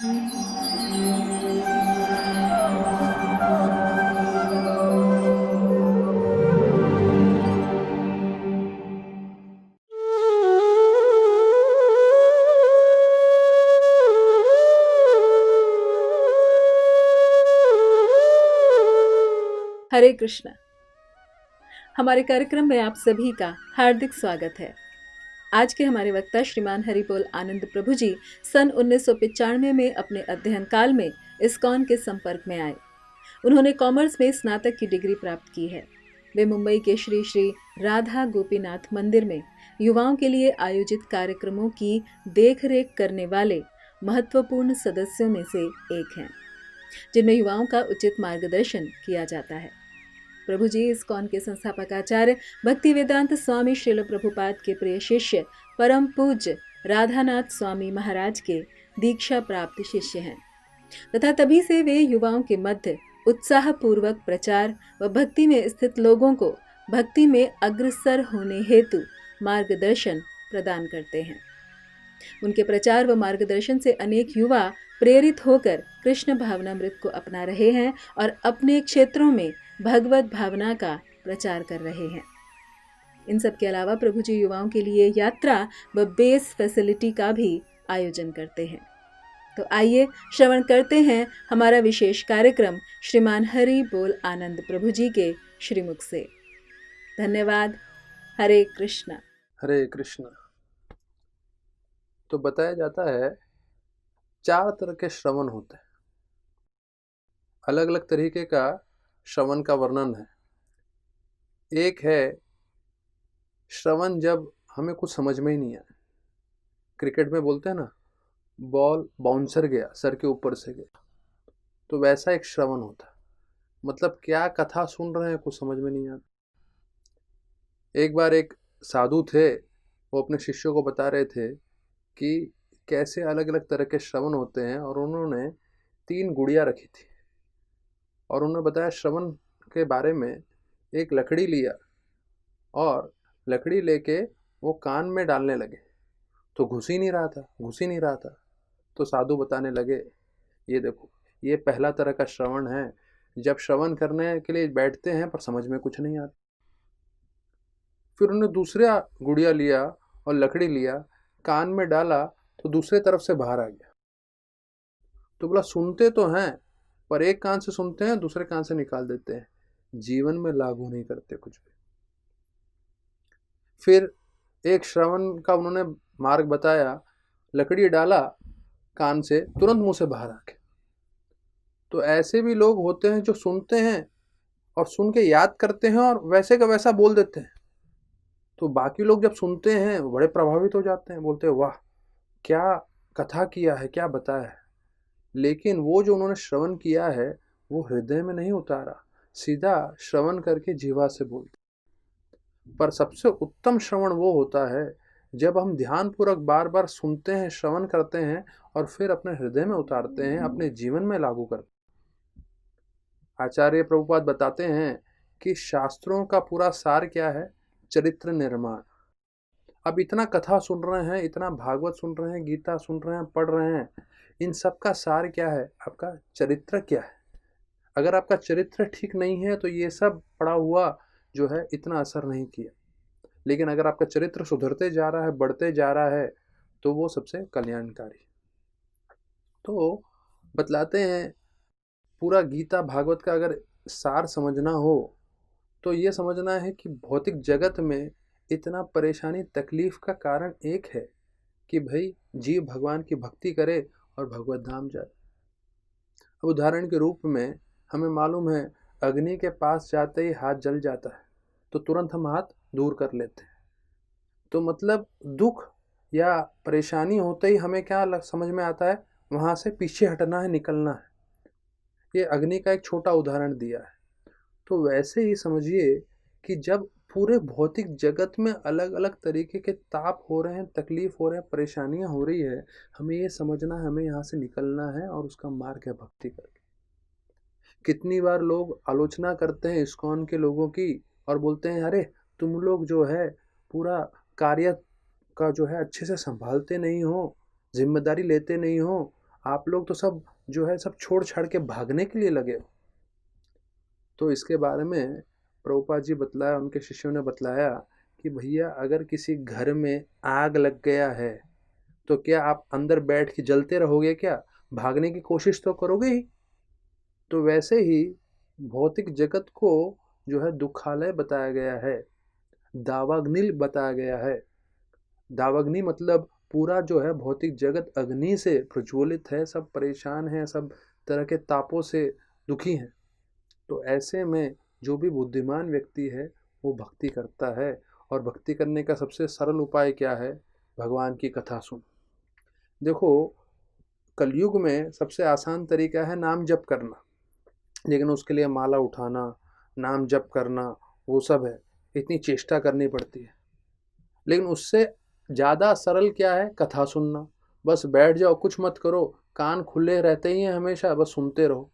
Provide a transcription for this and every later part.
हरे कृष्णा। हमारे कार्यक्रम में आप सभी का हार्दिक स्वागत है। आज के हमारे वक्ता श्रीमान हरिबोल आनंद प्रभु जी सन 1995 में अपने अध्ययन काल में इस्कॉन के संपर्क में आए। उन्होंने कॉमर्स में स्नातक की डिग्री प्राप्त की है। वे मुंबई के श्री श्री राधा गोपीनाथ मंदिर में युवाओं के लिए आयोजित कार्यक्रमों की देखरेख करने वाले महत्वपूर्ण सदस्यों में से एक हैं, जिनमें युवाओं का उचित मार्गदर्शन किया जाता है। प्रभु जी इस्कॉन के संस्थापक आचार्य भक्ति वेदांत स्वामी श्रील प्रभुपाद के प्रिय शिष्य परम पूज्य राधानाथ स्वामी महाराज के दीक्षा प्राप्त शिष्य हैं तथा तभी से वे युवाओं के मध्य उत्साह पूर्वक प्रचार व भक्ति में स्थित लोगों को भक्ति में अग्रसर होने हेतु मार्गदर्शन प्रदान करते हैं। उनके प्रचार व मार्गदर्शन से अनेक युवा प्रेरित होकर कृष्ण भावनामृत को अपना रहे हैं और अपने क्षेत्रों में भगवत भावना का प्रचार कर रहे हैं। इन सब के अलावा प्रभु जी युवाओं के लिए यात्रा व बेस फैसिलिटी का भी आयोजन करते हैं। तो आइए श्रवण करते हैं हमारा विशेष कार्यक्रम श्रीमान हरि बोल आनंद प्रभु जी के श्रीमुख से। धन्यवाद। हरे कृष्णा। हरे कृष्णा। तो बताया जाता है 4 तरह के श्रवण होते हैं। अलग अलग तरीके का श्रवण का वर्णन है। एक है श्रवण जब हमें कुछ समझ में ही नहीं आया। क्रिकेट में बोलते हैं ना, बॉल बाउंसर गया, सर के ऊपर से गया, तो वैसा एक श्रवण होता है। मतलब क्या कथा सुन रहे हैं, कुछ समझ में नहीं आता। एक बार एक साधु थे, वो अपने शिष्यों को बता रहे थे कि कैसे अलग अलग तरह के श्रवण होते हैं, और उन्होंने 3 गुड़िया रखी थी और उन्होंने बताया श्रवण के बारे में। एक लकड़ी लिया और लकड़ी लेके वो कान में डालने लगे, तो घुस ही नहीं रहा था। तो साधु बताने लगे, ये देखो, ये पहला तरह का श्रवण है। जब श्रवण करने के लिए बैठते हैं पर समझ में कुछ नहीं आता। फिर उन्होंने दूसरा गुड़िया लिया और लकड़ी लिया, कान में डाला तो दूसरे तरफ से बाहर आ गया। तो बोला, सुनते तो हैं पर एक कान से सुनते हैं, दूसरे कान से निकाल देते हैं, जीवन में लागू नहीं करते कुछ भी। फिर एक श्रवण का उन्होंने मार्ग बताया, लकड़ी डाला कान से, तुरंत मुंह से बाहर आ गया। तो ऐसे भी लोग होते हैं जो सुनते हैं और सुन के याद करते हैं और वैसे का वैसा बोल देते हैं। तो बाकी लोग जब सुनते हैं बड़े प्रभावित हो जाते हैं, बोलते हैं वाह क्या कथा किया है, क्या बताया है। लेकिन वो जो उन्होंने श्रवण किया है वो हृदय में नहीं उतारा, सीधा श्रवण करके जीवा से बोलते। पर सबसे उत्तम श्रवण वो होता है जब हम ध्यानपूर्वक बार बार सुनते हैं, श्रवण करते हैं और फिर अपने हृदय में उतारते हैं, अपने जीवन में लागू करते हैं। आचार्य प्रभुपाद बताते हैं कि शास्त्रों का पूरा सार क्या है? चरित्र निर्माण। अब इतना कथा सुन रहे हैं, इतना भागवत सुन रहे हैं, गीता सुन रहे हैं, पढ़ रहे हैं, इन सब का सार क्या है? आपका चरित्र क्या है? अगर आपका चरित्र ठीक नहीं है तो ये सब पढ़ा हुआ जो है इतना असर नहीं किया। लेकिन अगर आपका चरित्र सुधरते जा रहा है, बढ़ते जा रहा है, तो वो सबसे कल्याणकारी। तो बतलाते हैं पूरा गीता भागवत का अगर सार समझना हो तो ये समझना है कि भौतिक जगत में इतना परेशानी तकलीफ का कारण एक है कि भाई जीव भगवान की भक्ति करे और भगवत धाम जाए। अब उदाहरण के रूप में हमें मालूम है अग्नि के पास जाते ही हाथ जल जाता है तो तुरंत हम हाथ दूर कर लेते हैं। तो मतलब दुख या परेशानी होते ही हमें क्या समझ में आता है? वहाँ से पीछे हटना है, निकलना है। ये अग्नि का एक छोटा उदाहरण दिया है। तो वैसे ही समझिए कि जब पूरे भौतिक जगत में अलग अलग तरीके के ताप हो रहे हैं, तकलीफ हो रहे हैं, परेशानियां हो रही है, हमें ये समझना है हमें यहाँ से निकलना है और उसका मार्ग है भक्ति करके। कितनी बार लोग आलोचना करते हैं इस्कॉन के लोगों की और बोलते हैं अरे तुम लोग जो है पूरा कार्य का जो है अच्छे से संभालते नहीं हो, जिम्मेदारी लेते नहीं हो, आप लोग तो सब जो है सब छोड़ छाड़ के भागने के लिए लगे हो। तो इसके बारे में प्रभुपाद जी बतलाया, उनके शिष्यों ने बतलाया कि भैया अगर किसी घर में आग लग गया है तो क्या आप अंदर बैठ के जलते रहोगे क्या? भागने की कोशिश तो करोगे ही। तो वैसे ही भौतिक जगत को जो है दुखालय बताया गया है, दावाग्नि बताया गया है। दावाग्नि मतलब पूरा जो है भौतिक जगत अग्नि से प्रज्वलित है, सब परेशान हैं, सब तरह के तापों से दुखी हैं। तो ऐसे में जो भी बुद्धिमान व्यक्ति है वो भक्ति करता है, और भक्ति करने का सबसे सरल उपाय क्या है? भगवान की कथा सुन। देखो, कलयुग में सबसे आसान तरीका है नाम जप करना, लेकिन उसके लिए माला उठाना, नाम जप करना, वो सब है, इतनी चेष्टा करनी पड़ती है। लेकिन उससे ज़्यादा सरल क्या है? कथा सुनना। बस बैठ जाओ, कुछ मत करो, कान खुले रहते ही हैं हमेशा, बस सुनते रहो,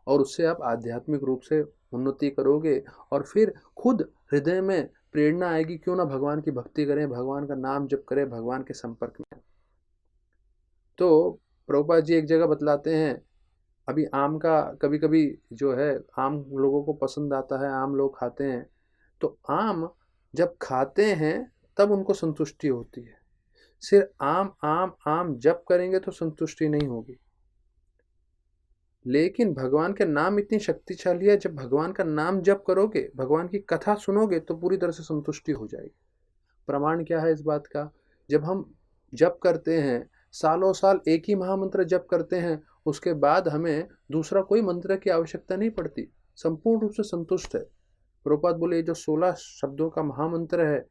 और उससे आप आध्यात्मिक रूप से उन्नति करोगे, और फिर खुद हृदय में प्रेरणा आएगी, क्यों ना भगवान की भक्ति करें, भगवान का नाम जप करें, भगवान के संपर्क में। तो प्रभुपाद जी एक जगह बतलाते हैं, अभी आम का कभी कभी जो है आम लोगों को पसंद आता है, आम लोग खाते हैं, तो आम जब खाते हैं तब उनको संतुष्टि होती है। सिर्फ आम आम आम जप करेंगे तो संतुष्टि नहीं होगी। लेकिन भगवान के नाम इतनी शक्तिशाली है, जब भगवान का नाम जप करोगे, भगवान की कथा सुनोगे तो पूरी तरह से संतुष्टि हो जाएगी। प्रमाण क्या है इस बात का? जब हम जप करते हैं, सालों साल एक ही महामंत्र जप करते हैं, उसके बाद हमें दूसरा कोई मंत्र की आवश्यकता नहीं पड़ती, संपूर्ण रूप से संतुष्ट है। प्रभुपाद बोले ये जो 16 शब्दों का महामंत्र है,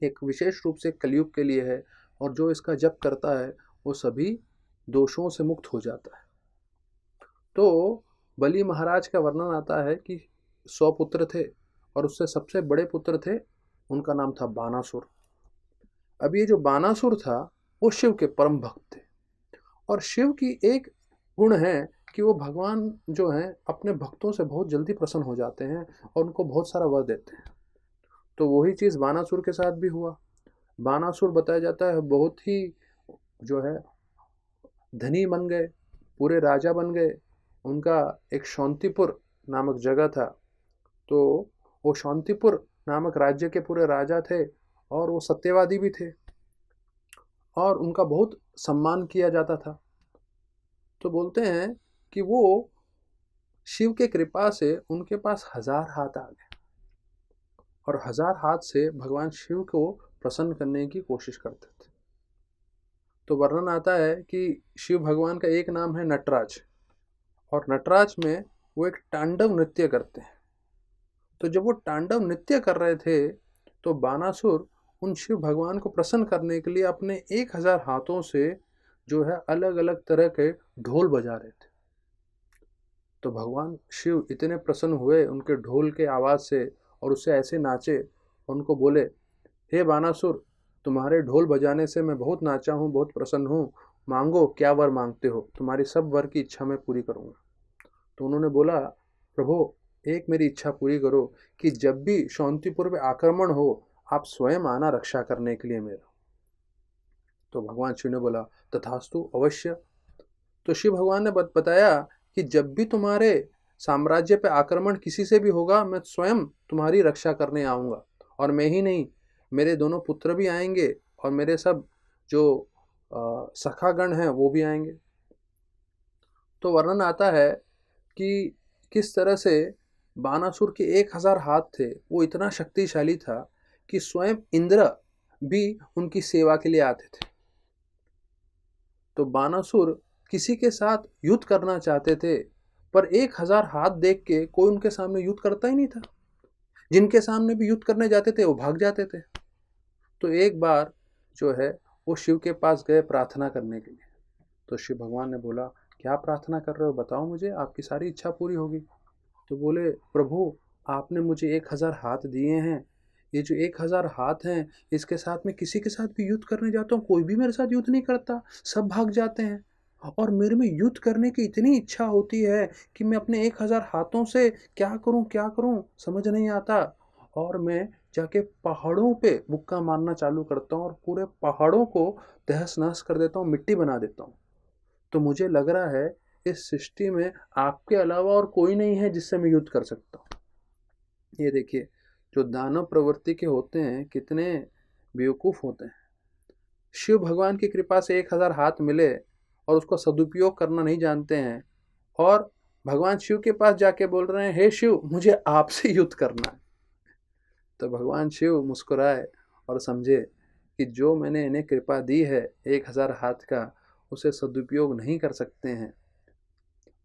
एक विशेष रूप से कलयुग के लिए है, और जो इसका जप करता है वो सभी दोषों से मुक्त हो जाता है। तो बलि महाराज का वर्णन आता है कि 100 पुत्र थे, और उससे सबसे बड़े पुत्र थे, उनका नाम था बानासुर। अब ये जो बानासुर था वो शिव के परम भक्त थे, और शिव की एक गुण है कि वो भगवान जो हैं अपने भक्तों से बहुत जल्दी प्रसन्न हो जाते हैं और उनको बहुत सारा वर देते हैं। तो वही चीज़ बानासुर के साथ भी हुआ। बानासुर बताया जाता है बहुत ही जो है धनी बन गए, पूरे राजा बन गए। उनका एक शांतिपुर नामक जगह था, तो वो शांतिपुर नामक राज्य के पूरे राजा थे, और वो सत्यवादी भी थे, और उनका बहुत सम्मान किया जाता था। तो बोलते हैं कि वो शिव के कृपा से उनके पास 1000 हाथ आ गए, और 1000 हाथ से भगवान शिव को प्रसन्न करने की कोशिश करते थे। तो वर्णन आता है कि शिव भगवान का एक नाम है नटराज, और नटराज में वो एक तांडव नृत्य करते हैं। तो जब वो तांडव नृत्य कर रहे थे तो बानासुर उन शिव भगवान को प्रसन्न करने के लिए अपने 1000 हाथों से जो है अलग अलग तरह के ढोल बजा रहे थे। तो भगवान शिव इतने प्रसन्न हुए उनके ढोल के आवाज़ से, और उससे ऐसे नाचे, उनको बोले, हे बानासुर, तुम्हारे ढोल बजाने से मैं बहुत नाचा हूँ, बहुत प्रसन्न हूँ, मांगो क्या वर मांगते हो, तुम्हारी सब वर की इच्छा मैं पूरी करूँगा। तो उन्होंने बोला, प्रभु एक मेरी इच्छा पूरी करो कि जब भी शांतिपुर पे आक्रमण हो आप स्वयं आना रक्षा करने के लिए मेरा। तो भगवान शिव ने बोला, तथास्तु, अवश्य। तो शिव भगवान ने बताया कि जब भी तुम्हारे साम्राज्य पे आक्रमण किसी से भी होगा, मैं स्वयं तुम्हारी रक्षा करने आऊँगा, और मैं ही नहीं, मेरे दोनों पुत्र भी आएंगे, और मेरे सब जो सखागण हैं वो भी आएंगे। तो वर्णन आता है कि किस तरह से बानासुर के 1000 हाथ थे, वो इतना शक्तिशाली था कि स्वयं इंद्र भी उनकी सेवा के लिए आते थे। तो बानासुर किसी के साथ युद्ध करना चाहते थे, पर 1000 हाथ देख के कोई उनके सामने युद्ध करता ही नहीं था। जिनके सामने भी युद्ध करने जाते थे वो भाग जाते थे। तो एक बार जो है वो शिव के पास गए प्रार्थना करने के लिए। तो शिव भगवान ने बोला, क्या प्रार्थना कर रहे हो, बताओ मुझे, आपकी सारी इच्छा पूरी होगी। तो बोले, प्रभु आपने मुझे 1000 हाथ दिए हैं, ये जो 1000 हाथ हैं इसके साथ मैं किसी के साथ भी युद्ध करने जाता हूँ, कोई भी मेरे साथ युद्ध नहीं करता, सब भाग जाते हैं, और मेरे में युद्ध करने की इतनी इच्छा होती है कि मैं अपने 1000 हाथों से क्या करूँ समझ नहीं आता, और मैं जाके पहाड़ों पे मुक्का मारना चालू करता हूँ, और पूरे पहाड़ों को तहस नहस कर देता हूँ, मिट्टी बना देता हूँ। तो मुझे लग रहा है इस सृष्टि में आपके अलावा और कोई नहीं है जिससे मैं युद्ध कर सकता हूँ। ये देखिए, जो दानव प्रवृत्ति के होते हैं कितने बेवकूफ़ होते हैं। शिव भगवान की कृपा से 1000 हाथ मिले और उसका सदुपयोग करना नहीं जानते हैं, और भगवान शिव के पास जाके बोल रहे हैं, हे शिव मुझे आपसे युद्ध करना है। तो भगवान शिव मुस्कुराए और समझे कि जो मैंने इन्हें कृपा दी है 1000 हाथ का, उसे सदुपयोग नहीं कर सकते हैं।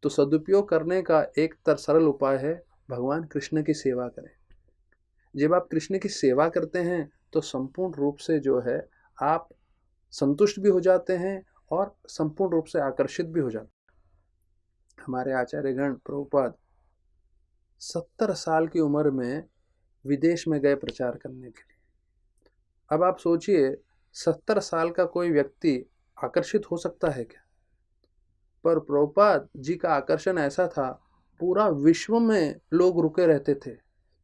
तो सदुपयोग करने का एक सरल उपाय है, भगवान कृष्ण की सेवा करें। जब आप कृष्ण की सेवा करते हैं तो संपूर्ण रूप से जो है आप संतुष्ट भी हो जाते हैं और संपूर्ण रूप से आकर्षित भी हो जाते हैं। हमारे आचार्यगण प्रभुपाद 70 साल की उम्र में विदेश में गए प्रचार करने के लिए। अब आप सोचिए 70 साल का कोई व्यक्ति आकर्षित हो सकता है क्या? पर प्रभुपाद जी का आकर्षण ऐसा था, पूरा विश्व में लोग रुके रहते थे।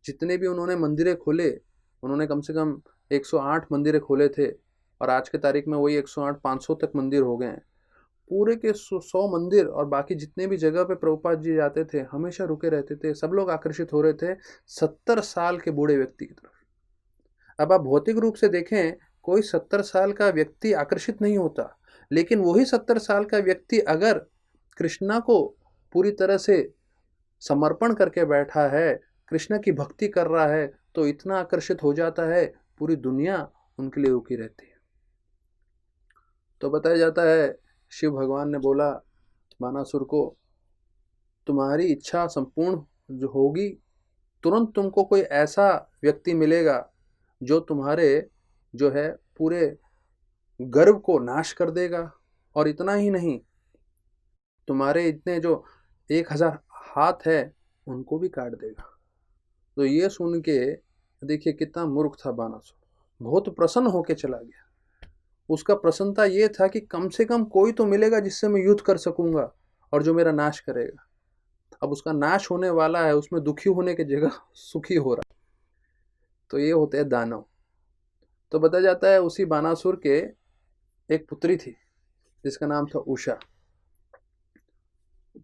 जितने भी उन्होंने मंदिरें खोले, उन्होंने कम से कम 108 मंदिरें खोले थे, और आज के तारीख में वही 108 500 तक मंदिर हो गए हैं। पूरे के 100 मंदिर और बाकी जितने भी जगह पे प्रभुपाद जी जाते थे हमेशा रुके रहते थे। सब लोग आकर्षित हो रहे थे 70 साल के बूढ़े व्यक्ति की तरफ। अब आप भौतिक रूप से देखें, कोई 70 साल का व्यक्ति आकर्षित नहीं होता, लेकिन वही 70 साल का व्यक्ति अगर कृष्णा को पूरी तरह से समर्पण करके बैठा है, कृष्ण की भक्ति कर रहा है, तो इतना आकर्षित हो जाता है, पूरी दुनिया उनके लिए रुकी रहती है। तो बताया जाता है, शिव भगवान ने बोला बानासुर को, तुम्हारी इच्छा संपूर्ण जो होगी, तुरंत तुमको कोई ऐसा व्यक्ति मिलेगा जो तुम्हारे जो है पूरे गर्व को नाश कर देगा, और इतना ही नहीं, तुम्हारे इतने जो 1000 हाथ है उनको भी काट देगा। तो ये सुन के देखिए कितना मूर्ख था बानासुर, बहुत प्रसन्न होके चला गया। उसका प्रसन्नता ये था कि कम से कम कोई तो मिलेगा जिससे मैं युद्ध कर सकूंगा और जो मेरा नाश करेगा। अब उसका नाश होने वाला है, उसमें दुखी होने की जगह सुखी हो रहा है। तो ये होते हैं दानव। तो बताया जाता है उसी बानासुर के एक पुत्री थी जिसका नाम था उषा।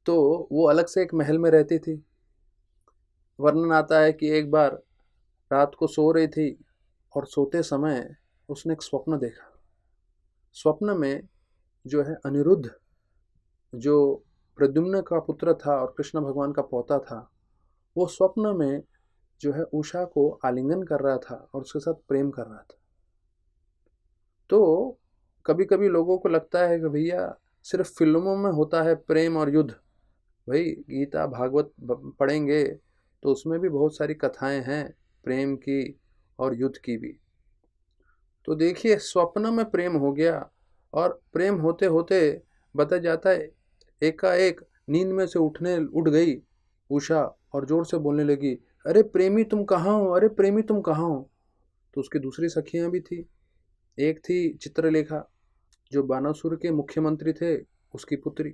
तो वो अलग से एक महल में रहती थी। वर्णन आता है कि एक बार रात को सो रही थी और सोते समय उसने एक स्वप्न देखा। स्वप्न में जो है अनिरुद्ध, जो प्रद्युम्न का पुत्र था और कृष्ण भगवान का पोता था, वो स्वप्न में जो है उषा को आलिंगन कर रहा था और उसके साथ प्रेम कर रहा था। तो कभी कभी लोगों को लगता है कि भैया सिर्फ फिल्मों में होता है प्रेम और युद्ध। भाई गीता भागवत पढ़ेंगे तो उसमें भी बहुत सारी कथाएं हैं प्रेम की और युद्ध की भी। तो देखिए स्वप्न में प्रेम हो गया, और प्रेम होते होते बताया जाता है एकाएक नींद में से उठ गई उषा और जोर से बोलने लगी, अरे प्रेमी तुम कहाँ हो, अरे प्रेमी तुम कहाँ हो। तो उसकी दूसरी सखियां भी थी। एक थी चित्रलेखा, जो बानासुर के मुख्यमंत्री थे, उसकी पुत्री।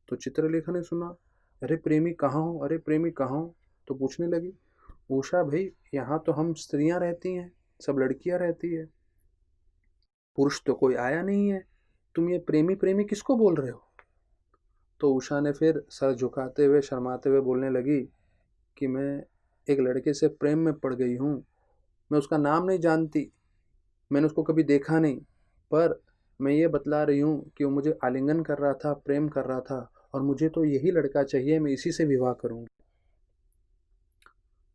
तो चित्रलेखा ने सुना, अरे प्रेमी कहाँ हो, अरे प्रेमी कहाँ हो। तो पूछने लगी, उषा भाई यहाँ तो हम स्त्रियां रहती हैं, सब लड़कियां रहती है, पुरुष तो कोई आया नहीं है, तुम ये प्रेमी प्रेमी किसको बोल रहे हो। तो उषा ने फिर सर झुकाते हुए शर्माते हुए बोलने लगी कि मैं एक लड़के से प्रेम में पड़ गई हूँ। मैं उसका नाम नहीं जानती, मैंने उसको कभी देखा नहीं, पर मैं ये बतला रही हूँ कि वो मुझे आलिंगन कर रहा था, प्रेम कर रहा था, और मुझे तो यही लड़का चाहिए, मैं इसी से विवाह करूँगी।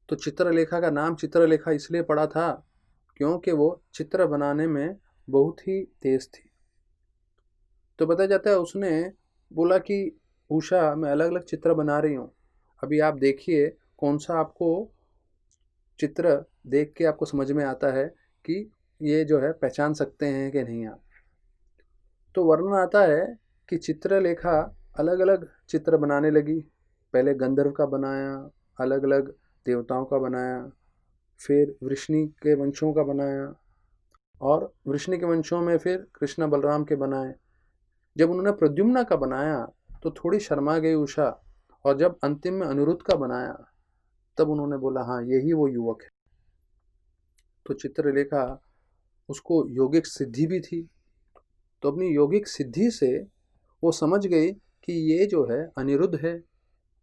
तो चित्रलेखा का नाम चित्रलेखा इसलिए पड़ा था क्योंकि वो चित्र बनाने में बहुत ही तेज थी। तो बताया जाता है उसने बोला कि उषा मैं अलग अलग चित्र बना रही हूँ, अभी आप देखिए कौन सा आपको चित्र देख के आपको समझ में आता है कि ये जो है पहचान सकते हैं कि नहीं आप। तो वर्णन आता है कि चित्रलेखा अलग अलग चित्र बनाने लगी। पहले गंधर्व का बनाया, अलग अलग देवताओं का बनाया, फिर वृष्णि के वंशों का बनाया, और वृष्णि के वंशों में फिर कृष्ण बलराम के बनाए। जब उन्होंने प्रद्युम्न का बनाया तो थोड़ी शर्मा गई उषा, और जब अंतिम में अनिरुद्ध का बनाया तब उन्होंने बोला हाँ यही वो युवक है। तो चित्रलेखा उसको योगिक सिद्धि भी थी, तो अपनी योगिक सिद्धि से वो समझ गई कि ये जो है अनिरुद्ध है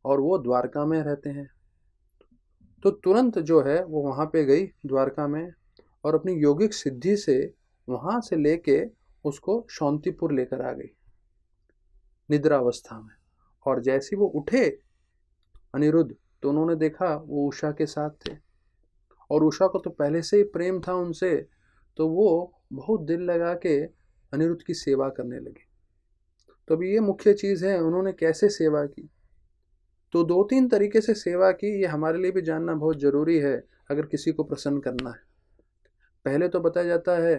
और वो द्वारका में रहते हैं। तो तुरंत जो है वो वहाँ पे गई द्वारका में और अपनी योगिक सिद्धि से वहाँ से लेके उसको शांतिपुर लेकर आ गई निद्रावस्था में। और जैसे वो उठे अनिरुद्ध, तो उन्होंने देखा वो उषा के साथ थे और उषा को तो पहले से ही प्रेम था उनसे, तो वो बहुत दिल लगा के अनिरुद्ध की सेवा करने लगी। तो अभी ये मुख्य चीज़ है, उन्होंने कैसे सेवा की। तो 2-3 तरीके से सेवा की, ये हमारे लिए भी जानना बहुत ज़रूरी है अगर किसी को प्रसन्न करना है। पहले तो बताया जाता है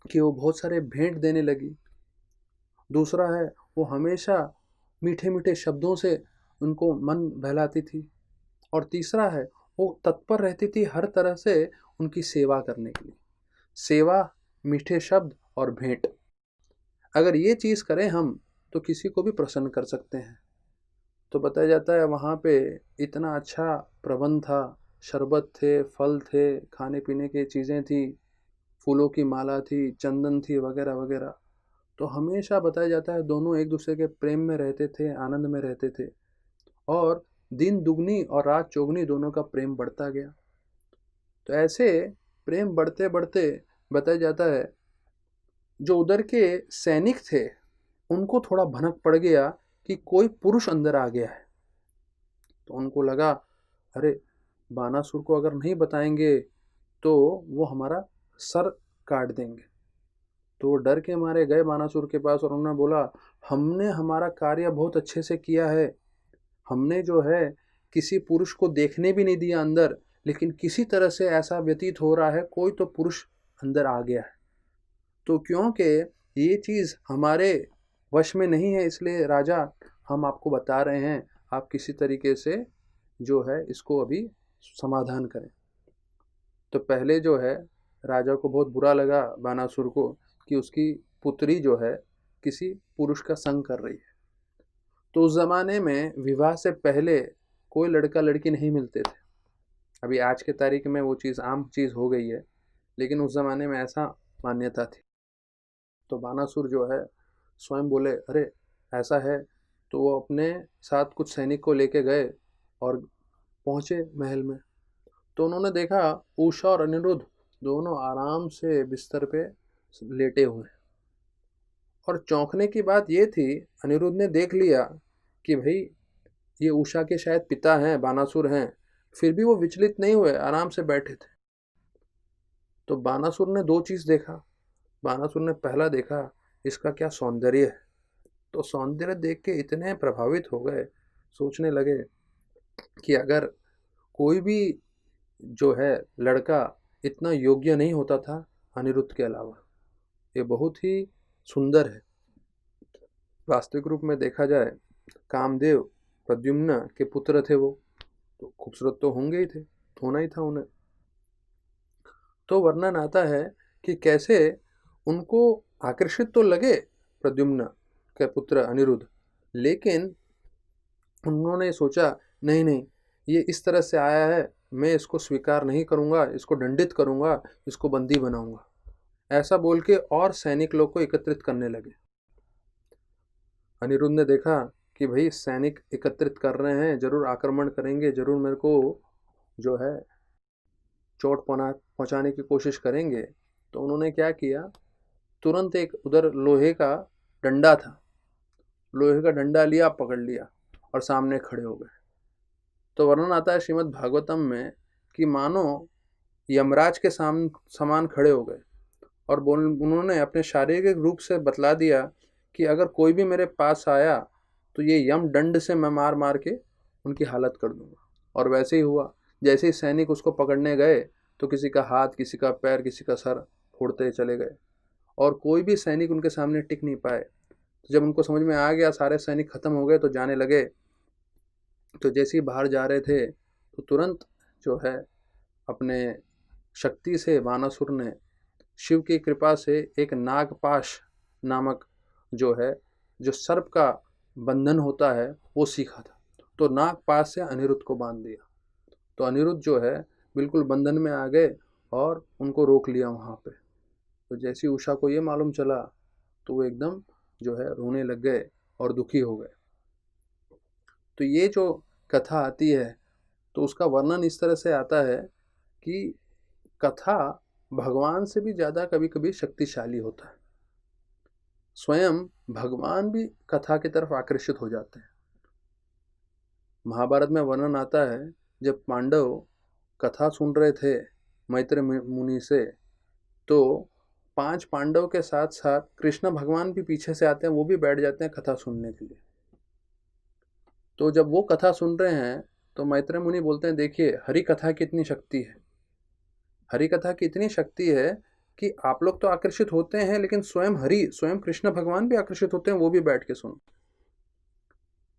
कि वो बहुत सारे भेंट देने लगी। दूसरा है वो हमेशा मीठे मीठे शब्दों से उनको मन बहलाती थी। और तीसरा है वो तत्पर रहती थी हर तरह से उनकी सेवा करने के लिए। सेवा, मीठे शब्द और भेंट, अगर ये चीज़ करें हम तो किसी को भी प्रसन्न कर सकते हैं। तो बताया जाता है वहाँ पे इतना अच्छा प्रबंध था, शरबत थे, फल थे, खाने पीने की चीज़ें थी, फूलों की माला थी, चंदन थी, वगैरह वगैरह। तो हमेशा बताया जाता है दोनों एक दूसरे के प्रेम में रहते थे, आनंद में रहते थे और दिन दुगनी और रात चौगनी दोनों का प्रेम बढ़ता गया। तो ऐसे प्रेम बढ़ते बढ़ते बताया जाता है जो उधर के सैनिक थे उनको थोड़ा भनक पड़ गया कि कोई पुरुष अंदर आ गया है। तो उनको लगा अरे बानासुर को अगर नहीं बताएंगे तो वो हमारा सर काट देंगे। तो वो डर के मारे गए बानासुर के पास और उन्होंने बोला हमने हमारा कार्य बहुत अच्छे से किया है, हमने जो है किसी पुरुष को देखने भी नहीं दिया अंदर, लेकिन किसी तरह से ऐसा व्यतीत हो रहा है कोई तो पुरुष अंदर आ गया है। तो क्योंकि ये चीज़ हमारे वश में नहीं है, इसलिए राजा हम आपको बता रहे हैं, आप किसी तरीके से जो है इसको अभी समाधान करें। तो पहले जो है राजा को बहुत बुरा लगा बानासुर को कि उसकी पुत्री जो है किसी पुरुष का संग कर रही है। तो उस ज़माने में विवाह से पहले कोई लड़का लड़की नहीं मिलते थे। अभी आज के तारीख में वो चीज़ आम चीज़ हो गई है, लेकिन उस ज़माने में ऐसा मान्यता थी। तो बानासुर जो है स्वयं बोले अरे ऐसा है। तो वो अपने साथ कुछ सैनिक को लेके गए और पहुँचे महल में। तो उन्होंने देखा उषा और अनिरुद्ध दोनों आराम से बिस्तर पे लेटे हुए। और चौंकने की बात ये थी, अनिरुद्ध ने देख लिया कि भाई ये उषा के शायद पिता हैं, बानासुर हैं, फिर भी वो विचलित नहीं हुए, आराम से बैठे थे। तो बानासुर ने दो चीज़ देखा। बानासुर ने पहला देखा इसका क्या सौंदर्य है। तो सौंदर्य देख के इतने प्रभावित हो गए, सोचने लगे कि अगर कोई भी जो है लड़का इतना योग्य नहीं होता था अनिरुद्ध के अलावा, ये बहुत ही सुंदर है। वास्तविक रूप में देखा जाए कामदेव प्रद्युम्न के पुत्र थे वो, तो खूबसूरत तो होंगे ही थे, होना ही था उन्हें। तो वर्णन आता है कि कैसे उनको आकर्षित तो लगे प्रद्युम्न के पुत्र अनिरुद्ध, लेकिन उन्होंने सोचा नहीं नहीं ये इस तरह से आया है, मैं इसको स्वीकार नहीं करूँगा, इसको दंडित करूँगा, इसको बंदी बनाऊँगा, ऐसा बोल के और सैनिक लोग को एकत्रित करने लगे। अनिरुद्ध ने देखा कि भाई सैनिक एकत्रित कर रहे हैं, जरूर आक्रमण करेंगे, जरूर मेरे को जो है चोट पहुंचाने की कोशिश करेंगे। तो उन्होंने क्या किया, तुरंत एक उधर लोहे का डंडा था, लोहे का डंडा लिया, पकड़ लिया और सामने खड़े हो गए। तो वर्णन आता है श्रीमद् भागवतम में कि मानो यमराज के समान खड़े हो गए और उन्होंने अपने शारीरिक रूप से बतला दिया कि अगर कोई भी मेरे पास आया तो ये यम दंड से मैं मार मार के उनकी हालत कर दूंगा। और वैसे ही हुआ। जैसे ही सैनिक उसको पकड़ने गए तो किसी का हाथ, किसी का पैर, किसी का सर फोड़ते चले गए और कोई भी सैनिक उनके सामने टिक नहीं पाए। तो जब उनको समझ में आ गया सारे सैनिक खत्म हो गए तो जाने लगे। तो जैसे ही बाहर जा रहे थे तो तुरंत जो है अपने शक्ति से बानासुर ने शिव की कृपा से एक नागपाश नामक जो है, जो सर्प का बंधन होता है, वो सीखा था। तो नागपाश से अनिरुद्ध को बांध दिया। तो अनिरुद्ध जो है बिल्कुल बंधन में आ गए और उनको रोक लिया वहाँ पे। तो जैसी उषा को ये मालूम चला तो वो एकदम जो है रोने लग गए और दुखी हो गए। तो ये जो कथा आती है तो उसका वर्णन इस तरह से आता है कि कथा भगवान से भी ज़्यादा कभी कभी शक्तिशाली होता है। स्वयं भगवान भी कथा की तरफ आकर्षित हो जाते हैं। महाभारत में वर्णन आता है जब पांडव कथा सुन रहे थे मैत्र मुनि से, तो 5 पांडव के साथ साथ कृष्ण भगवान भी पीछे से आते हैं, वो भी बैठ जाते हैं कथा सुनने के लिए। तो जब वो कथा सुन रहे हैं तो मैत्र मुनि बोलते हैं, देखिए हरि कथा की इतनी शक्ति है, हरि कथा की इतनी शक्ति है कि आप लोग तो आकर्षित होते हैं, लेकिन स्वयं कृष्ण भगवान भी आकर्षित होते हैं, वो भी बैठ के सुनते हैं।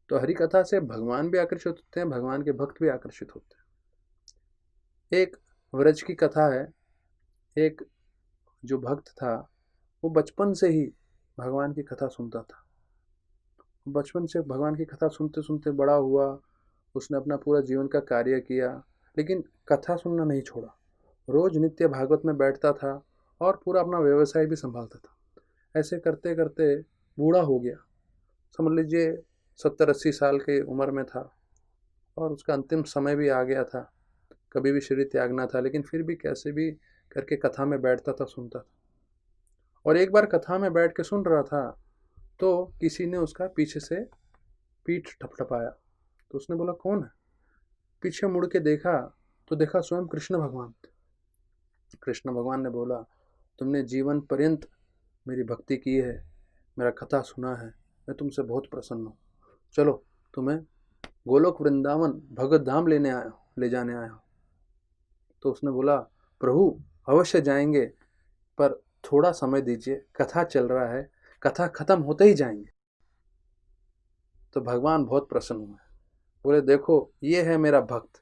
तो हरि कथा से भगवान भी आकर्षित होते हैं, भगवान के भक्त भी आकर्षित होते हैं। एक व्रज की कथा है। एक जो भक्त था वो बचपन से ही भगवान की कथा सुनता था। बचपन से भगवान की कथा सुनते सुनते बड़ा हुआ, उसने अपना पूरा जीवन का कार्य किया, लेकिन कथा सुनना नहीं छोड़ा। रोज नित्य भागवत में बैठता था और पूरा अपना व्यवसाय भी संभालता था। ऐसे करते करते बूढ़ा हो गया, समझ लीजिए 70-80 साल की उम्र में था और उसका अंतिम समय भी आ गया था, कभी भी शरीर त्यागना था, लेकिन फिर भी कैसे भी करके कथा में बैठता था, सुनता था। और एक बार कथा में बैठ के सुन रहा था तो किसी ने उसका पीछे से पीठ ठपठपाया। तो उसने बोला, कौन है? पीछे मुड़ के देखा तो देखा स्वयं कृष्ण भगवान थे। कृष्ण भगवान ने बोला, तुमने जीवन पर्यंत मेरी भक्ति की है, मेरा कथा सुना है, मैं तुमसे बहुत प्रसन्न हूँ। चलो तुम्हें गोलोक वृंदावन भगवत धाम ले जाने आया हूँ। तो उसने बोला, प्रभु अवश्य जाएंगे, पर थोड़ा समय दीजिए, कथा चल रहा है, कथा खत्म होते ही जाएंगे। तो भगवान बहुत प्रसन्न हुए, बोले, देखो ये है मेरा भक्त,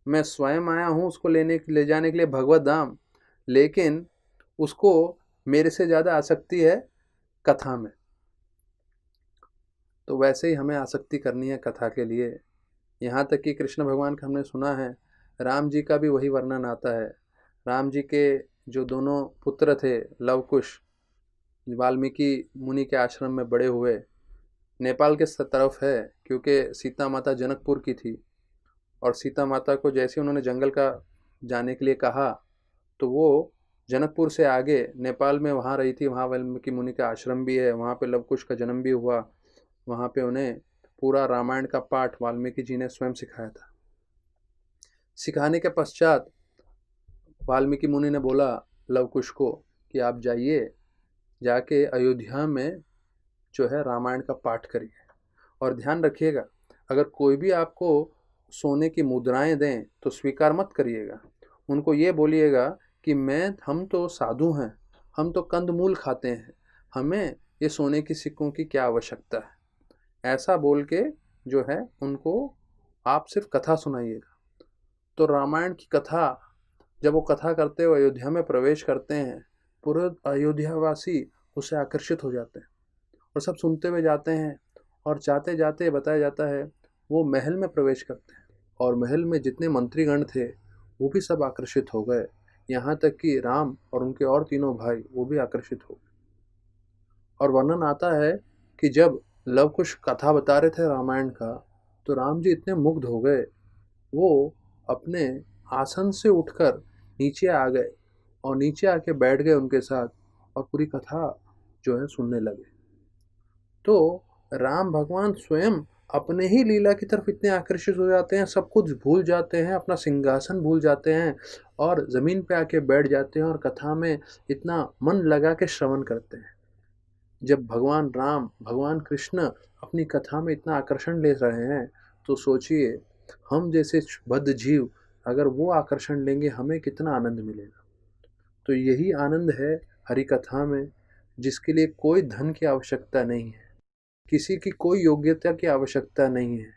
मैं स्वयं आया हूँ उसको ले जाने के लिए भगवत धाम, लेकिन उसको मेरे से ज़्यादा आसक्ति है कथा में। तो वैसे ही हमें आसक्ति करनी है कथा के लिए। यहाँ तक कि कृष्ण भगवान का हमने सुना है, राम जी का भी वही वर्णन आता है। राम जी के जो दोनों पुत्र थे, लव कुश, वाल्मीकि मुनि के आश्रम में बड़े हुए, नेपाल के तरफ है, क्योंकि सीता माता जनकपुर की थी। और सीता माता को जैसे उन्होंने जंगल का जाने के लिए कहा तो वो जनकपुर से आगे नेपाल में वहाँ रही थी, वहाँ वाल्मीकि मुनि का आश्रम भी है, वहाँ पे लवकुश का जन्म भी हुआ। वहाँ पे उन्हें पूरा रामायण का पाठ वाल्मीकि जी ने स्वयं सिखाया था। सिखाने के पश्चात वाल्मीकि मुनि ने बोला लवकुश को कि आप जाइए, जाके अयोध्या में जो है रामायण का पाठ करिए, और ध्यान रखिएगा अगर कोई भी आपको सोने की मुद्राएं दें तो स्वीकार मत करिएगा। उनको ये बोलिएगा कि हम तो साधु हैं, हम तो कंदमूल खाते हैं, हमें ये सोने की सिक्कों की क्या आवश्यकता है। ऐसा बोल के जो है उनको आप सिर्फ कथा सुनाइएगा। तो रामायण की कथा जब वो कथा करते हुए अयोध्या में प्रवेश करते हैं, पूरे अयोध्यावासी उससे आकर्षित हो जाते हैं और सब सुनते हुए जाते हैं। और जाते जाते बताया जाता है वो महल में प्रवेश करते हैं, और महल में जितने मंत्रीगण थे वो भी सब आकर्षित हो गए, यहाँ तक कि राम और उनके और तीनों भाई वो भी आकर्षित हो गए। और वर्णन आता है कि जब लव कुश कथा बता रहे थे रामायण का, तो राम जी इतने मुग्ध हो गए, वो अपने आसन से उठकर नीचे आ गए और नीचे आके बैठ गए उनके साथ और पूरी कथा जो है सुनने लगे। तो राम भगवान स्वयं अपने ही लीला की तरफ इतने आकर्षित हो जाते हैं, सब कुछ भूल जाते हैं, अपना सिंहासन भूल जाते हैं और ज़मीन पे आके बैठ जाते हैं और कथा में इतना मन लगा के श्रवण करते हैं। जब भगवान राम, भगवान कृष्ण अपनी कथा में इतना आकर्षण ले रहे हैं, तो सोचिए हम जैसे बद्ध जीव अगर वो आकर्षण लेंगे हमें कितना आनंद मिलेगा। तो यही आनंद है हरि कथा में, जिसके लिए कोई धन की आवश्यकता नहीं है, किसी की कोई योग्यता की आवश्यकता नहीं है।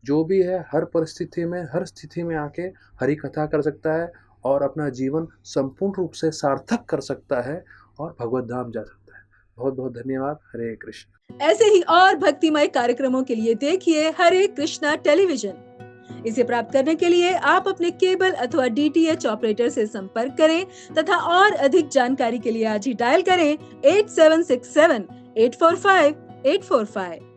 जो भी है हर परिस्थिति में, हर स्थिति में आके हरि कथा कर सकता है और अपना जीवन संपूर्ण रूप से सार्थक कर सकता है और भगवत धाम जा सकता है। बहुत बहुत धन्यवाद। हरे कृष्ण। ऐसे ही और भक्तिमय कार्यक्रमों के लिए देखिए हरे कृष्णा टेलीविजन। इसे प्राप्त करने के लिए आप अपने केबल अथवा DTH ऑपरेटर से संपर्क करें तथा और अधिक जानकारी के लिए आज ही डायल करें 8767 845-845।